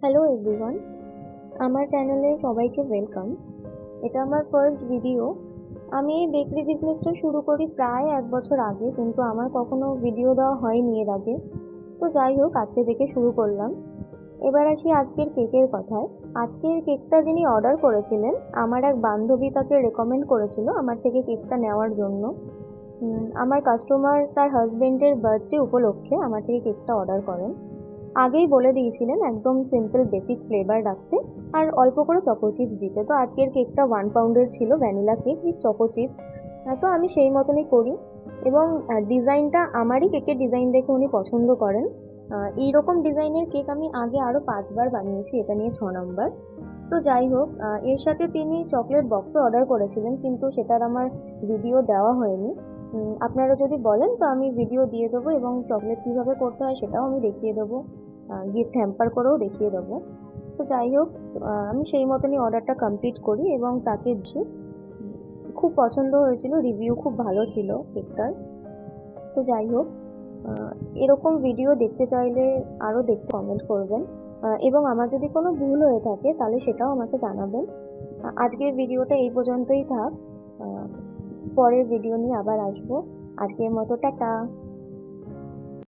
Hello everyone, আমার চ্যানেলে সবাইকে ওয়েলকাম। এটা আমার ফার্স্ট ভিডিও। আমি এই বেকারি বিজনেসটা শুরু করি প্রায় 1 বছর আগে, কিন্তু আমার কখনো ভিডিও দেওয়া হয়নি এর আগে। তো যাই হোক, আজকে থেকে শুরু করলাম। এবার আসি আজকের কেকের কথায়। আজকের কেকটা যিনি অর্ডার করেছিলেন, আমার এক বান্ধবী তাকে রেকমেন্ড করেছিল আমার থেকে কেকটা নেওয়ার জন্য। আমার কাস্টমার তার হাজবেন্ডের বার্থডে উপলক্ষে আমার থেকে কেকটা অর্ডার করেন। আগেই বলে দিয়েছিলেন একদম সিম্পল বেসিক ফ্লেভার রাখতে আর অল্প করে চকো চিপস দিতে। তো আজকের কেকটা 1 পাউন্ডের ছিল, vanilla cake with choco chips. তো আমি সেই মতনই করি। এবং ডিজাইনটা আমারই কেকের ডিজাইন দেখে উনি পছন্দ করেন। এইরকম ডিজাইনের কেক আমি আগে আরও 5বার বানিয়েছি, এটা নিয়ে 6 নম্বর। তো যাই হোক, এর সাথে তিনি চকলেট বক্সও অর্ডার করেছিলেন, কিন্তু সেটার আমার ভিডিও দেওয়া হয়নি। আপনারা যদি বলেন তো আমি ভিডিও দিয়ে দেবো, এবং চকলেট কীভাবে করতে হয় সেটাও আমি দেখিয়ে দেবো। গিফট হ্যাম্পার করেও দেখিয়ে দেবো। তো যাই হোক, আমি সেই মতনই অর্ডারটা কমপ্লিট করি এবং তাকে দিই। খুব পছন্দ হয়েছিল, রিভিউ খুব ভালো ছিল কেকটার। তো যাই হোক, আহ, এরকম ভিডিও দেখতে চাইলে আরও দেখতে কমেন্ট করবেন। এবং আমার যদি কোনো ভুল হয়ে থাকে তাহলে সেটাও আমাকে জানাবেন। আজকের ভিডিওটা এই পর্যন্তই থাক। আহ, পরের ভিডিও নিয়ে আবার আসবো। আজকের মতো টাটা।